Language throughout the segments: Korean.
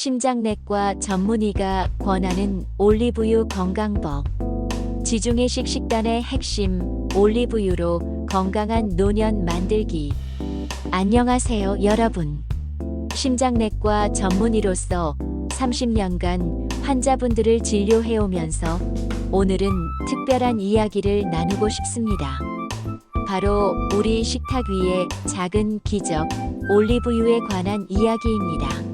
심장내과 전문의가 권하는 올리브유 건강법. 지중해식 식단의 핵심 올리브유로 건강한 노년 만들기. 안녕하세요, 여러분. 심장내과 전문의로서 30년간 환자분들을 진료해오면서 오늘은 특별한 이야기를 나누고 싶습니다. 바로 우리 식탁 위의 작은 기적 올리브유에 관한 이야기입니다.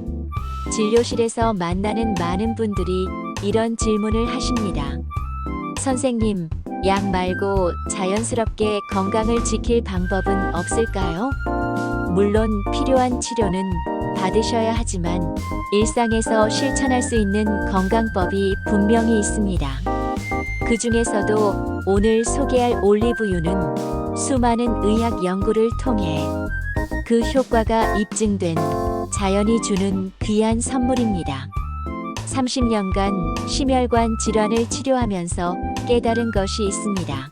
진료실에서 만나는 많은 분들이 이런 질문을 하십니다. 선생님, 약 말고 자연스럽게 건강을 지킬 방법은 없을까요? 물론 필요한 치료는 받으셔야 하지만 일상에서 실천할 수 있는 건강법이 분명히 있습니다. 그 중에서도 오늘 소개할 올리브유는 수많은 의학 연구를 통해 그 효과가 입증된 자연이 주는 귀한 선물입니다. 30년간 심혈관 질환을 치료하면서 깨달은 것이 있습니다.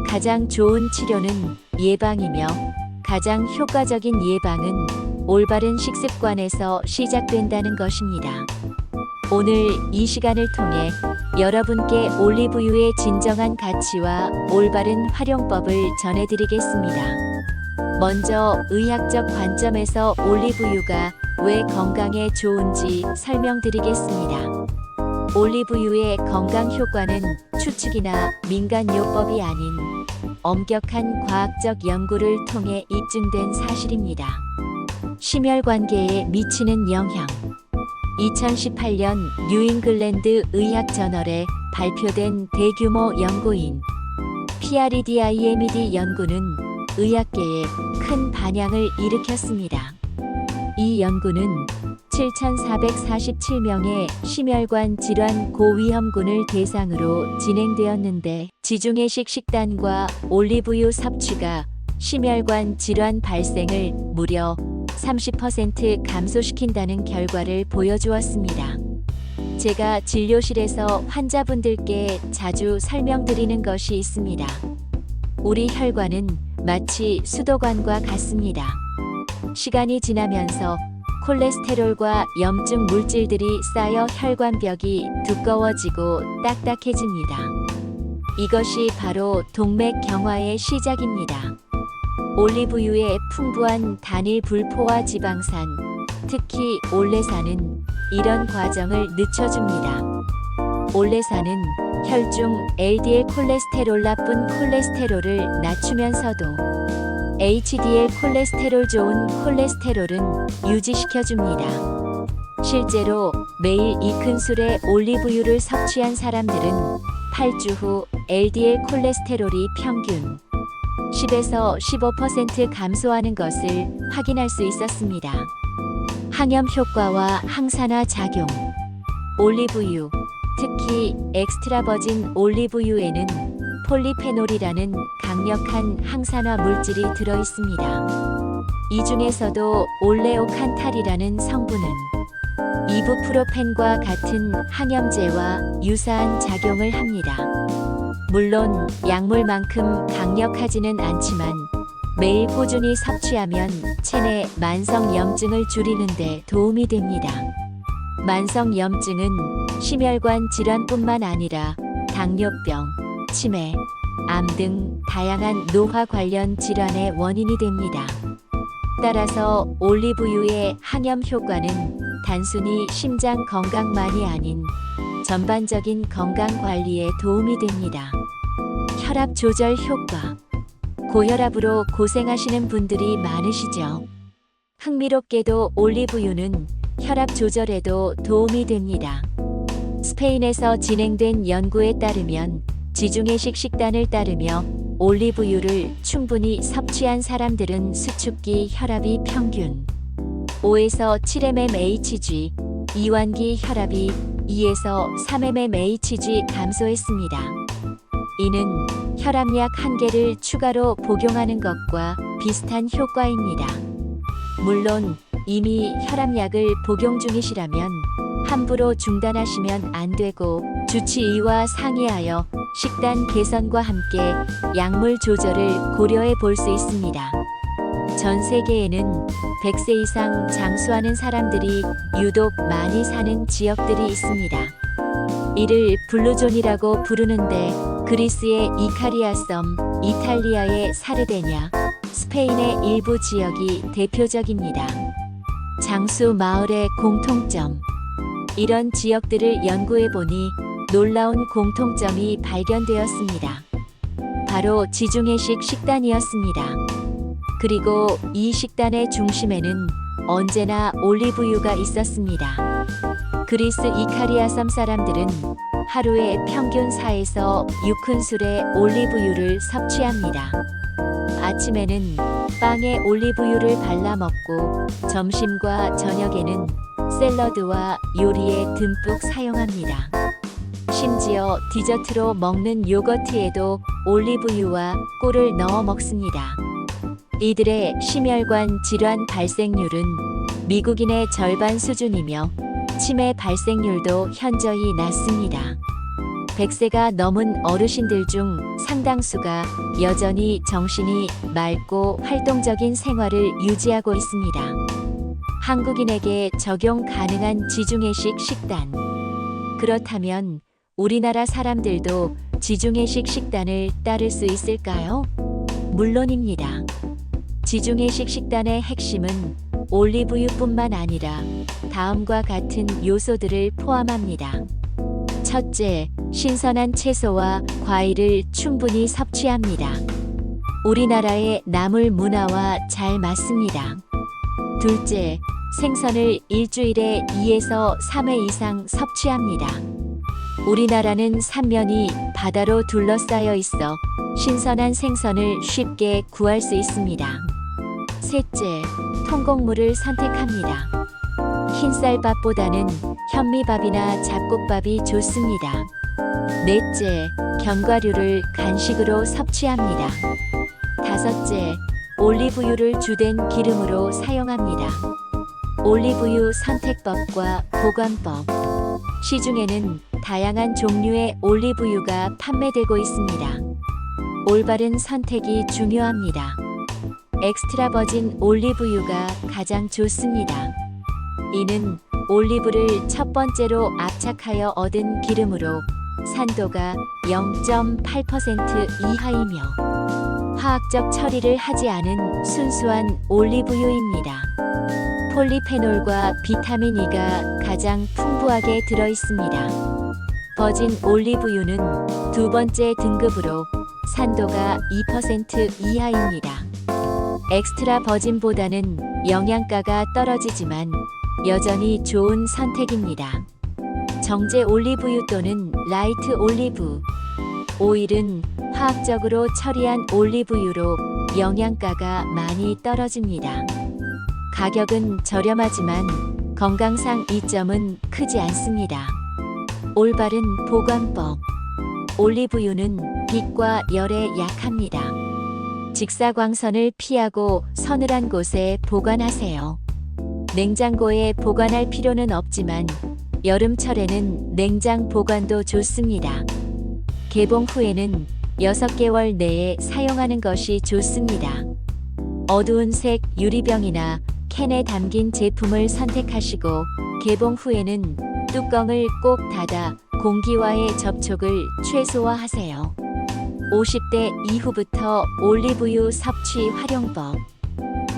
가장 좋은 치료는 예방이며 가장 효과적인 예방은 올바른 식습관에서 시작된다는 것입니다. 오늘 이 시간을 통해 여러분께 올리브유의 진정한 가치와 올바른 활용법을 전해드리겠습니다. 먼저 의학적 관점에서 올리브유가 왜 건강에 좋은지 설명드리겠습니다. 올리브유의 건강 효과는 추측이나 민간요법이 아닌 엄격한 과학적 연구를 통해 입증된 사실입니다. 심혈관계에 미치는 영향. 2018년 뉴잉글랜드 의학저널에 발표된 대규모 연구인 PREDIMED 연구는 의학계에 큰 반향을 일으켰습니다. 이 연구는 7,447명의 심혈관 질환 고위험군을 대상으로 진행되었는데 지중해식 식단과 올리브유 섭취가 심혈관 질환 발생을 무려 30% 감소시킨다는 결과를 보여주었습니다. 제가 진료실에서 환자분들께 자주 설명드리는 것이 있습니다. 우리 혈관은 마치 수도관과 같습니다. 시간이 지나면서 콜레스테롤과 염증 물질들이 쌓여 혈관벽이 두꺼워지고 딱딱해집니다. 이것이 바로 동맥경화의 시작입니다. 올리브유의 풍부한 단일 불포화 지방산, 특히 올레산은 이런 과정을 늦춰줍니다. 올레산은 혈중 LDL 콜레스테롤 나쁜 콜레스테롤을 낮추면서도 HDL 콜레스테롤 좋은 콜레스테롤은 유지시켜줍니다. 실제로 매일 이 큰 술의 올리브유를 섭취한 사람들은 8주 후 LDL 콜레스테롤이 평균 10에서 15% 감소하는 것을 확인할 수 있었습니다. 항염 효과와 항산화 작용. 올리브유, 특히 엑스트라버진 올리브유에는 폴리페놀이라는 강력한 항산화 물질이 들어 있습니다. 이 중에서도 올레오칸탈이라는 성분은 이부프로펜과 같은 항염제와 유사한 작용을 합니다. 물론 약물만큼 강력하지는 않지만 매일 꾸준히 섭취하면 체내 만성염증을 줄이는 데 도움이 됩니다. 만성염증은 심혈관 질환뿐만 아니라 당뇨병, 치매, 암 등 다양한 노화 관련 질환의 원인이 됩니다. 따라서 올리브유의 항염 효과는 단순히 심장 건강만이 아닌 전반적인 건강 관리에 도움이 됩니다. 혈압 조절 효과. 고혈압으로 고생하시는 분들이 많으시죠? 흥미롭게도 올리브유는 혈압 조절에도 도움이 됩니다. 스페인에서 진행된 연구에 따르면 지중해식 식단을 따르며 올리브유를 충분히 섭취한 사람들은 수축기 혈압이 평균 5에서 7mmHg, 이완기 혈압이 2에서 3mmHg 감소했습니다. 이는 혈압약 한 개를 추가로 복용하는 것과 비슷한 효과입니다. 물론 이미 혈압약을 복용 중이시라면 함부로 중단하시면 안 되고 주치의와 상의하여 식단 개선과 함께 약물 조절을 고려해 볼 수 있습니다. 전 세계에는 100세 이상 장수하는 사람들이 유독 많이 사는 지역들이 있습니다. 이를 블루존이라고 부르는데 그리스의 이카리아 섬, 이탈리아의 사르데냐, 스페인의 일부 지역이 대표적입니다. 장수 마을의 공통점. 이런 지역들을 연구해보니 놀라운 공통점이 발견되었습니다. 바로 지중해식 식단이었습니다. 그리고 이 식단의 중심에는 언제나 올리브유가 있었습니다. 그리스 이카리아 섬 사람들은 하루에 평균 4에서 6큰술의 올리브유를 섭취합니다. 아침에는 빵에 올리브유를 발라 먹고 점심과 저녁에는 샐러드와 요리에 듬뿍 사용합니다. 심지어 디저트로 먹는 요거트에도 올리브유와 꿀을 넣어 먹습니다. 이들의 심혈관 질환 발생률은 미국인의 절반 수준이며 치매 발생률도 현저히 낮습니다. 100세가 넘은 어르신들 중 상당수가 여전히 정신이 맑고 활동적인 생활을 유지하고 있습니다. 한국인에게 적용 가능한 지중해식 식단. 그렇다면 우리나라 사람들도 지중해식 식단을 따를 수 있을까요? 물론입니다. 지중해식 식단의 핵심은 올리브유뿐만 아니라 다음과 같은 요소들을 포함합니다. 첫째, 신선한 채소와 과일을 충분히 섭취합니다. 우리나라의 나물 문화와 잘 맞습니다. 둘째, 생선을 일주일에 2에서 3회 이상 섭취합니다. 우리나라는 삼면이 바다로 둘러싸여 있어 신선한 생선을 쉽게 구할 수 있습니다. 셋째, 통곡물을 선택합니다. 흰쌀밥보다는 현미밥이나 잡곡밥이 좋습니다. 넷째, 견과류를 간식으로 섭취합니다. 다섯째, 올리브유를 주된 기름으로 사용합니다. 올리브유 선택법과 보관법. 시중에는 다양한 종류의 올리브유가 판매되고 있습니다. 올바른 선택이 중요합니다. 엑스트라 버진 올리브유가 가장 좋습니다. 이는 올리브를 첫 번째로 압착하여 얻은 기름으로 산도가 0.8% 이하이며 화학적 처리를 하지 않은 순수한 올리브유입니다. 폴리페놀과 비타민 E가 가장 풍부하게 들어 있습니다. 버진 올리브유는 두 번째 등급으로 산도가 2% 이하입니다. 엑스트라 버진보다는 영양가가 떨어지지만 여전히 좋은 선택입니다. 정제 올리브유 또는 라이트 올리브 오일은 화학적으로 처리한 올리브유로 영양가가 많이 떨어집니다. 가격은 저렴하지만 건강상 이점은 크지 않습니다. 올바른 보관법. 올리브유는 빛과 열에 약합니다. 직사광선을 피하고 서늘한 곳에 보관하세요. 냉장고에 보관할 필요는 없지만 여름철에는 냉장 보관도 좋습니다. 개봉 후에는 6개월 내에 사용하는 것이 좋습니다. 어두운 색 유리병이나 캔에 담긴 제품을 선택하시고 개봉 후에는 뚜껑을 꼭 닫아 공기와의 접촉을 최소화하세요. 50대 이후부터 올리브유 섭취 활용법.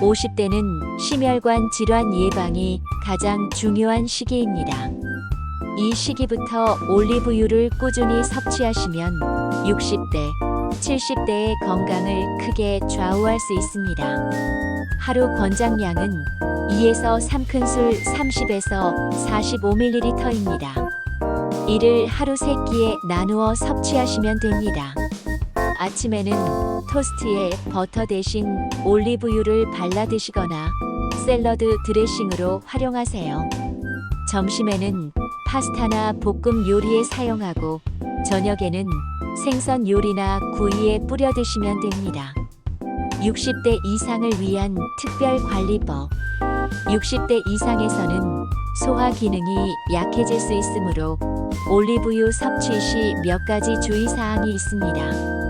50대는 심혈관 질환 예방이 가장 중요한 시기입니다. 이 시기부터 올리브유를 꾸준히 섭취하시면 60대, 70대의 건강을 크게 좌우할 수 있습니다. 하루 권장량은 2에서 3큰술 30에서 45ml입니다. 이를 하루 3끼에 나누어 섭취하시면 됩니다. 아침에는 토스트에 버터 대신 올리브유를 발라 드시거나 샐러드 드레싱으로 활용하세요. 점심에는 파스타나 볶음 요리에 사용하고 저녁에는 생선 요리나 구이에 뿌려 드시면 됩니다. 60대 이상을 위한 특별관리법. 60대 이상에서는 소화 기능이 약해질 수 있으므로 올리브유 섭취 시 몇 가지 주의사항이 있습니다.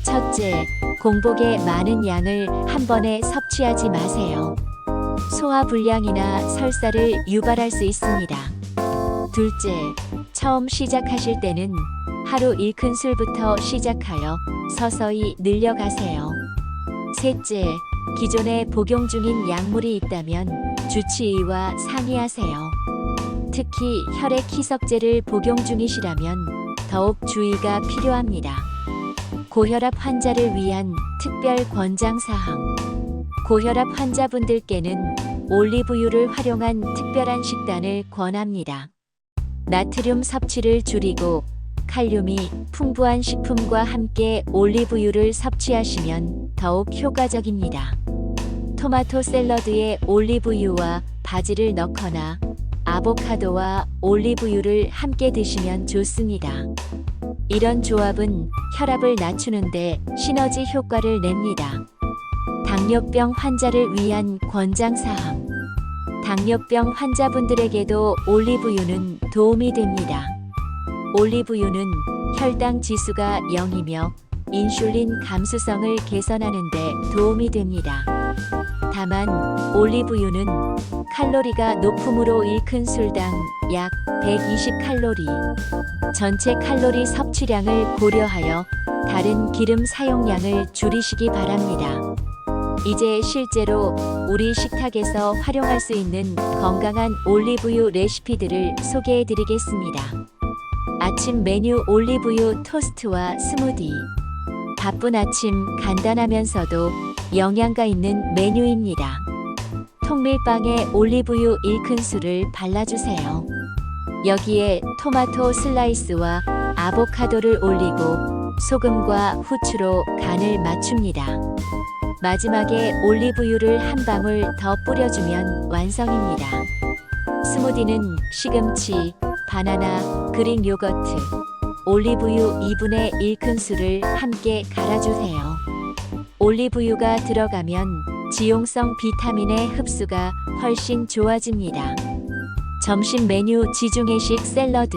첫째, 공복에 많은 양을 한 번에 섭취하지 마세요. 소화불량이나 설사를 유발할 수 있습니다. 둘째, 처음 시작하실 때는 하루 1큰술부터 시작하여 서서히 늘려가세요. 셋째, 기존에 복용 중인 약물이 있다면 주치의와 상의하세요. 특히 혈액 희석제를 복용 중이시라면 더욱 주의가 필요합니다. 고혈압 환자를 위한 특별 권장사항. 고혈압 환자분들께는 올리브유를 활용한 특별한 식단을 권합니다. 나트륨 섭취를 줄이고 칼륨이 풍부한 식품과 함께 올리브유를 섭취하시면 더욱 효과적입니다. 토마토 샐러드에 올리브유와 바지를 넣거나 아보카도와 올리브유를 함께 드시면 좋습니다. 이런 조합은 혈압을 낮추는데 시너지 효과를 냅니다. 당뇨병 환자를 위한 권장사항. 당뇨병 환자분들에게도 올리브유는 도움이 됩니다. 올리브유는 혈당 지수가 0이며 인슐린 감수성을 개선하는 데 도움이 됩니다. 다만 올리브유는 칼로리가 높으므로 1큰술당 약 120칼로리, 전체 칼로리 섭취량을 고려하여 다른 기름 사용량을 줄이시기 바랍니다. 이제 실제로 우리 식탁에서 활용할 수 있는 건강한 올리브유 레시피들을 소개해 드리겠습니다. 아침 메뉴 올리브유 토스트와 스무디. 바쁜 아침 간단하면서도 영양가 있는 메뉴입니다. 통밀빵에 올리브유 1큰술을 발라주세요. 여기에 토마토 슬라이스와 아보카도를 올리고 소금과 후추로 간을 맞춥니다. 마지막에 올리브유를 한 방울 더 뿌려주면 완성입니다. 스무디는 시금치, 바나나, 그릭 요거트, 올리브유 2분의 1큰술을 함께 갈아주세요. 올리브유가 들어가면 지용성 비타민의 흡수가 훨씬 좋아집니다. 점심 메뉴 지중해식 샐러드.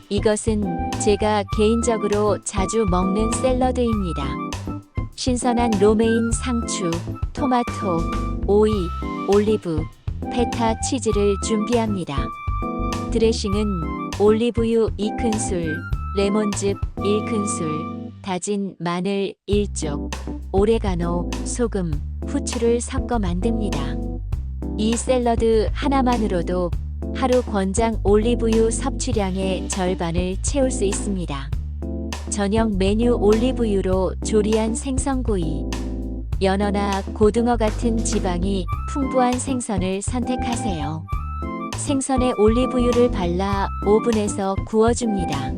이것은 제가 개인적으로 자주 먹는 샐러드입니다. 신선한 로메인 상추, 토마토, 오이, 올리브, 페타 치즈를 준비합니다. 드레싱은 올리브유 2큰술, 레몬즙 1큰술, 다진 마늘 1쪽, 오레가노, 소금, 후추를 섞어 만듭니다. 이 샐러드 하나만으로도 하루 권장 올리브유 섭취량의 절반을 채울 수 있습니다. 저녁 메뉴 올리브유로 조리한 생선구이. 연어나 고등어 같은 지방이 풍부한 생선을 선택하세요. 생선에 올리브유를 발라 오븐에서 구워줍니다.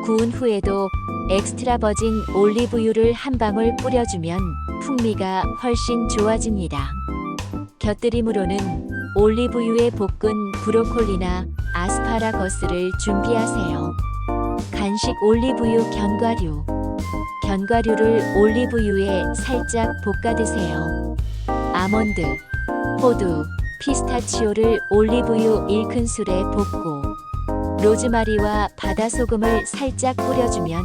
구운 후에도 엑스트라 버진 올리브유를 한 방울 뿌려주면 풍미가 훨씬 좋아집니다. 곁들임으로는 올리브유에 볶은 브로콜리나 아스파라거스를 준비하세요. 간식 올리브유 견과류. 견과류를 올리브유에 살짝 볶아 드세요. 아몬드, 호두, 피스타치오를 올리브유 1큰술에 볶고 로즈마리와 바다소금을 살짝 뿌려주면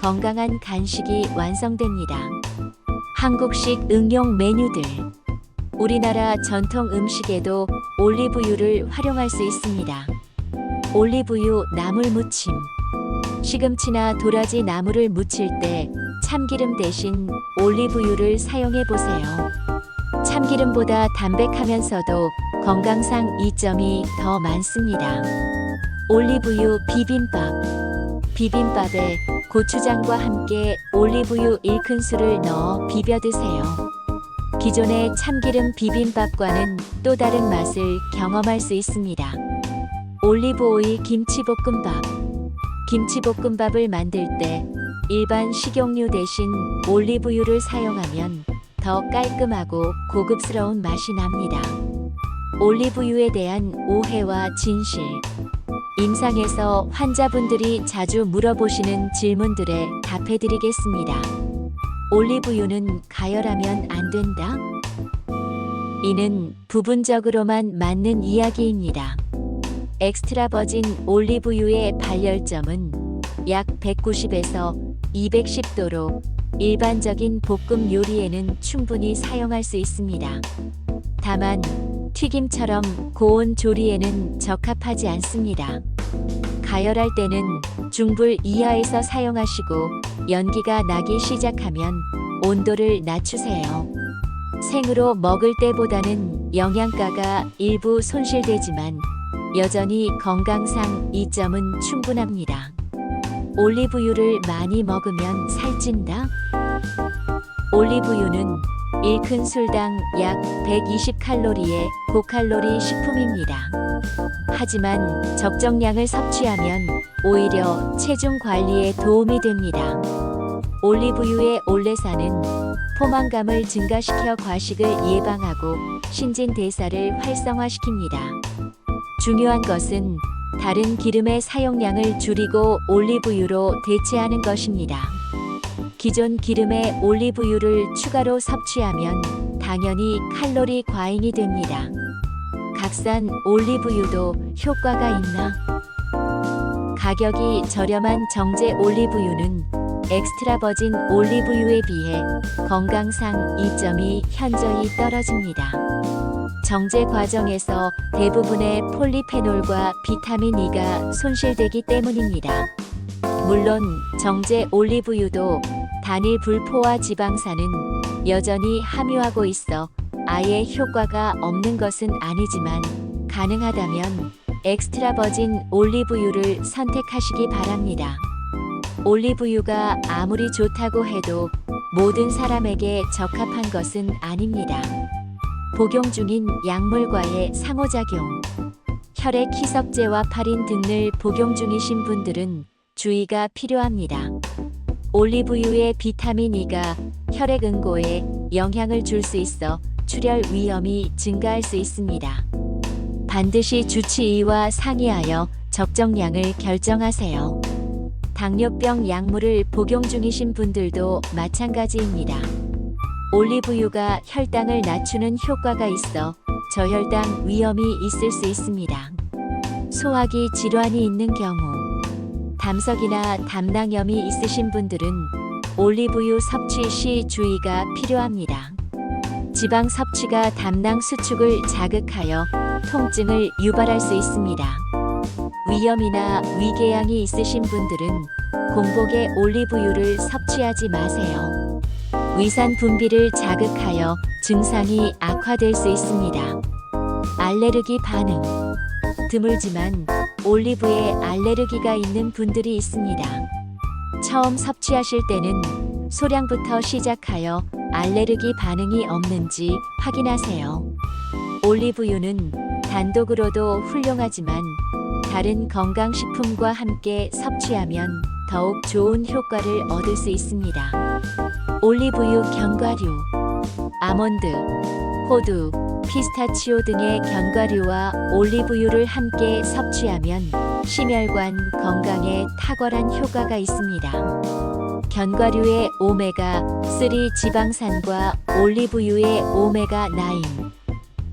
건강한 간식이 완성됩니다. 한국식 응용 메뉴들. 우리나라 전통 음식에도 올리브유를 활용할 수 있습니다. 올리브유 나물 무침. 시금치나 도라지 나물을 무칠 때 참기름 대신 올리브유를 사용해 보세요. 참기름보다 담백하면서도 건강상 이점이 더 많습니다. 올리브유 비빔밥. 비빔밥에 고추장과 함께 올리브유 1큰술을 넣어 비벼 드세요. 기존의 참기름 비빔밥과는 또 다른 맛을 경험할 수 있습니다. 올리브 오일 김치볶음밥. 김치볶음밥을 만들 때 일반 식용유 대신 올리브유를 사용하면 더 깔끔하고 고급스러운 맛이 납니다. 올리브유에 대한 오해와 진실. 임상에서 환자분들이 자주 물어보시는 질문들에 답해드리겠습니다. 올리브유는 가열하면 안 된다? 이는 부분적으로만 맞는 이야기입니다. 엑스트라 버진 올리브유의 발열점은 약 190에서 210도로 일반적인 볶음 요리에는 충분히 사용할 수 있습니다. 다만 튀김처럼 고온 조리에는 적합하지 않습니다. 가열할 때는 중불 이하에서 사용하시고 연기가 나기 시작하면 온도를 낮추세요. 생으로 먹을 때보다는 영양가가 일부 손실되지만 여전히 건강상 이점은 충분합니다. 올리브유를 많이 먹으면 살찐다? 올리브유는 1큰술당 약 120칼로리의 고칼로리 식품입니다. 하지만 적정량을 섭취하면 오히려 체중 관리에 도움이 됩니다. 올리브유의 올레산은 포만감을 증가시켜 과식을 예방하고 신진대사를 활성화시킵니다. 중요한 것은 다른 기름의 사용량을 줄이고 올리브유로 대체하는 것입니다. 기존 기름에 올리브유를 추가로 섭취하면 당연히 칼로리 과잉이 됩니다. 값싼 올리브유도 효과가 있나? 가격이 저렴한 정제 올리브유는 엑스트라 버진 올리브유에 비해 건강상 이점이 현저히 떨어집니다. 정제 과정에서 대부분의 폴리페놀과 비타민 E가 손실되기 때문입니다. 물론 정제 올리브유도 단일 불포화 지방산은 여전히 함유하고 있어 아예 효과가 없는 것은 아니지만 가능하다면 엑스트라 버진 올리브유를 선택하시기 바랍니다. 올리브유가 아무리 좋다고 해도 모든 사람에게 적합한 것은 아닙니다. 복용 중인 약물과의 상호작용, 혈액 희석제와 파린 등을 복용 중이신 분들은 주의가 필요합니다. 올리브유의 비타민 E가 혈액 응고에 영향을 줄 수 있어 출혈 위험이 증가할 수 있습니다. 반드시 주치의와 상의하여 적정량을 결정하세요. 당뇨병 약물을 복용 중이신 분들도 마찬가지입니다. 올리브유가 혈당을 낮추는 효과가 있어 저혈당 위험이 있을 수 있습니다. 소화기 질환이 있는 경우, 담석이나 담낭염이 있으신 분들은 올리브유 섭취 시 주의가 필요합니다. 지방 섭취가 담낭 수축을 자극하여 통증을 유발할 수 있습니다. 위염이나 위궤양이 있으신 분들은 공복에 올리브유를 섭취하지 마세요. 위산 분비를 자극하여 증상이 악화될 수 있습니다. 알레르기 반응. 드물지만 올리브에 알레르기가 있는 분들이 있습니다. 처음 섭취하실 때는 소량부터 시작하여 알레르기 반응이 없는지 확인하세요. 올리브유는 단독으로도 훌륭하지만 다른 건강식품과 함께 섭취하면 더욱 좋은 효과를 얻을 수 있습니다. 올리브유 견과류, 아몬드, 호두, 피스타치오 등의 견과류와 올리브유를 함께 섭취하면 심혈관 건강에 탁월한 효과가 있습니다. 견과류의 오메가3 지방산과 올리브유의 오메가9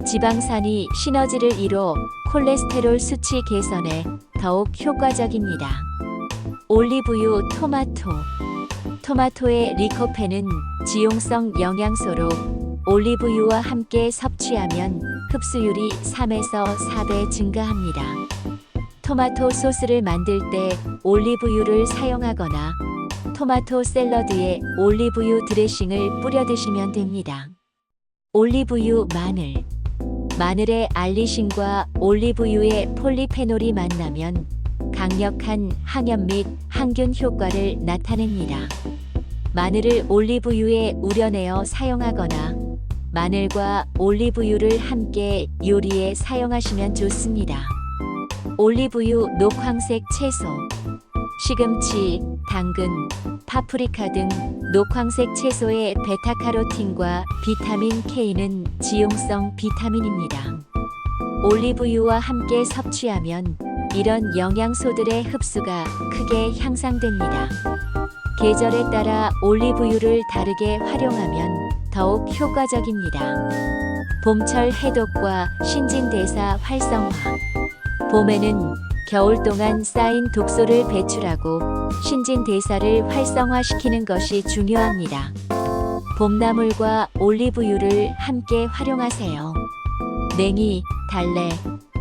지방산이 시너지를 이뤄 콜레스테롤 수치 개선에 더욱 효과적입니다. 올리브유 토마토의 리코펜은 지용성 영양소로 올리브유와 함께 섭취하면 흡수율이 3에서 4배 증가합니다. 토마토 소스를 만들 때 올리브유를 사용하거나 토마토 샐러드에 올리브유 드레싱을 뿌려 드시면 됩니다. 올리브유 마늘의 알리신과 올리브유의 폴리페놀이 만나면 강력한 항염 및 항균 효과를 나타냅니다. 마늘을 올리브유에 우려내어 사용하거나 마늘과 올리브유를 함께 요리에 사용하시면 좋습니다. 올리브유 녹황색 채소, 시금치, 당근, 파프리카 등 녹황색 채소의 베타카로틴과 비타민 K는 지용성 비타민입니다. 올리브유와 함께 섭취하면 이런 영양소들의 흡수가 크게 향상됩니다. 계절에 따라 올리브유를 다르게 활용하면 더욱 효과적입니다. 봄철 해독과 신진대사 활성화. 봄에는 겨울 동안 쌓인 독소를 배출하고 신진대사를 활성화시키는 것이 중요합니다. 봄나물과 올리브유를 함께 활용하세요. 냉이, 달래,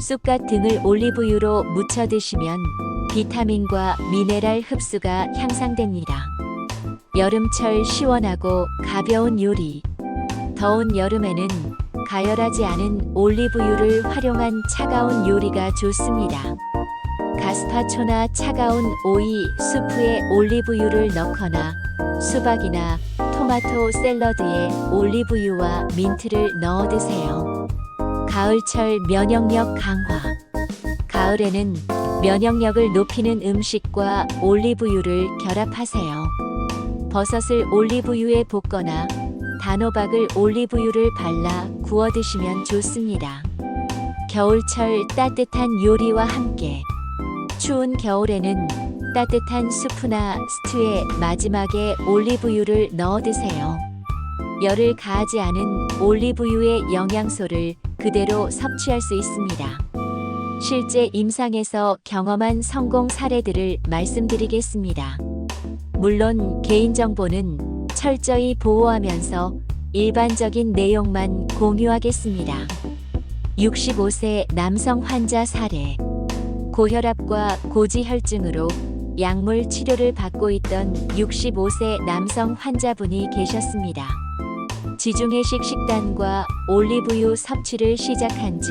쑥갓 등을 올리브유로 무쳐 드시면 비타민과 미네랄 흡수가 향상됩니다. 여름철 시원하고 가벼운 요리. 더운 여름에는 가열하지 않은 올리브유를 활용한 차가운 요리가 좋습니다. 가스파초나 차가운 오이, 수프에 올리브유를 넣거나 수박이나 토마토 샐러드에 올리브유와 민트를 넣어 드세요. 가을철 면역력 강화. 가을에는 면역력을 높이는 음식과 올리브유를 결합하세요. 버섯을 올리브유에 볶거나 단호박을 올리브유를 발라 구워 드시면 좋습니다. 겨울철 따뜻한 요리와 함께. 추운 겨울에는 따뜻한 수프나 스튜에 마지막에 올리브유를 넣어 드세요. 열을 가하지 않은 올리브유의 영양소를 그대로 섭취할 수 있습니다. 실제 임상에서 경험한 성공 사례들을 말씀드리겠습니다. 물론 개인정보는 철저히 보호하면서 일반적인 내용만 공유하겠습니다. 65세 남성 환자 사례. 고혈압과 고지혈증으로 약물 치료를 받고 있던 65세 남성 환자분이 계셨습니다. 지중해식 식단과 올리브유 섭취를 시작한 지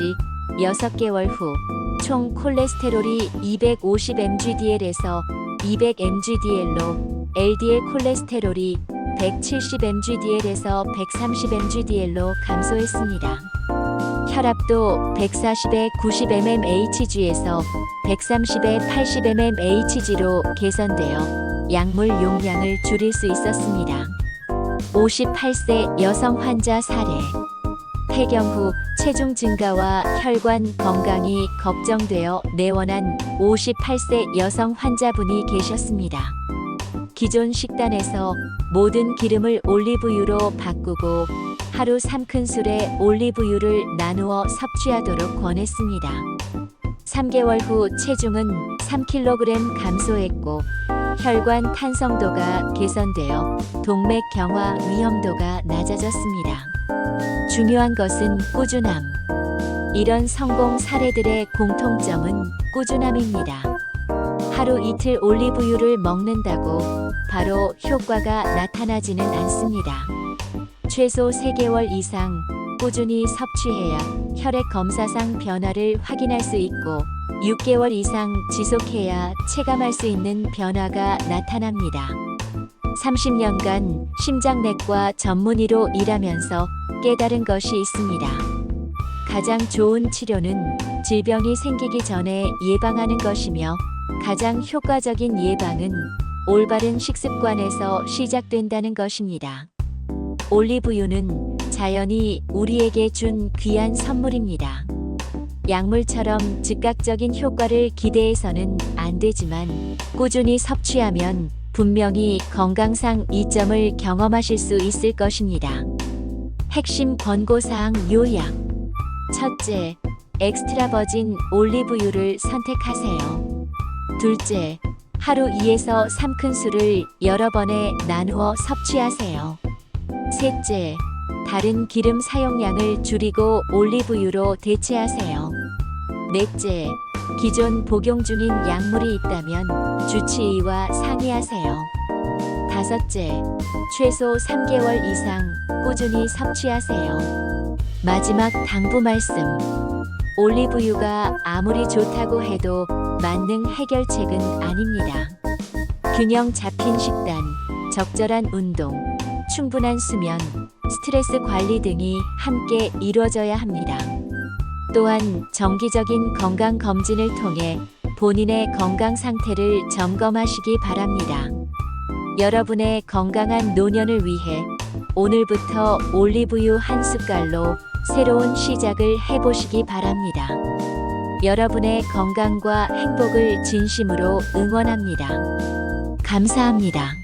6개월 후 총 콜레스테롤이 250mgdl에서 200mgdl로 LDL 콜레스테롤이 170mgdl에서 130mgdl로 감소했습니다. 혈압도 140에 90mmHg에서 130에 80mmHg로 개선되어 약물 용량을 줄일 수 있었습니다. 58세 여성 환자 사례. 폐경 후 체중 증가와 혈관 건강이 걱정되어 내원한 58세 여성 환자분이 계셨습니다. 기존 식단에서 모든 기름을 올리브유로 바꾸고 하루 3큰술의 올리브유를 나누어 섭취하도록 권했습니다. 3개월 후 체중은 3kg 감소했고 혈관 탄성도가 개선되어 동맥경화 위험도가 낮아졌습니다. 중요한 것은 꾸준함. 이런 성공 사례들의 공통점은 꾸준함입니다. 하루 이틀 올리브유를 먹는다고 바로 효과가 나타나지는 않습니다. 최소 3개월 이상 꾸준히 섭취해야 혈액 검사상 변화를 확인할 수 있고 6개월 이상 지속해야 체감할 수 있는 변화가 나타납니다. 30년간 심장내과 전문의로 일하면서 깨달은 것이 있습니다. 가장 좋은 치료는 질병이 생기기 전에 예방하는 것이며 가장 효과적인 예방은 올바른 식습관에서 시작된다는 것입니다. 올리브유는 자연이 우리에게 준 귀한 선물입니다. 약물처럼 즉각적인 효과를 기대해서는 안 되지만 꾸준히 섭취하면 분명히 건강상 이점을 경험하실 수 있을 것입니다. 핵심 권고사항 요약. 첫째, 엑스트라 버진 올리브유를 선택하세요. 둘째, 하루 2에서 3큰술을 여러 번에 나누어 섭취하세요. 셋째, 다른 기름 사용량을 줄이고 올리브유로 대체하세요. 넷째, 기존 복용 중인 약물이 있다면 주치의와 상의하세요. 다섯째, 최소 3개월 이상 꾸준히 섭취하세요. 마지막 당부 말씀. 올리브유가 아무리 좋다고 해도 만능 해결책은 아닙니다. 균형 잡힌 식단, 적절한 운동, 충분한 수면, 스트레스 관리 등이 함께 이루어져야 합니다. 또한 정기적인 건강 검진을 통해 본인의 건강 상태를 점검하시기 바랍니다. 여러분의 건강한 노년을 위해 오늘부터 올리브유 한 숟갈로 새로운 시작을 해보시기 바랍니다. 여러분의 건강과 행복을 진심으로 응원합니다. 감사합니다.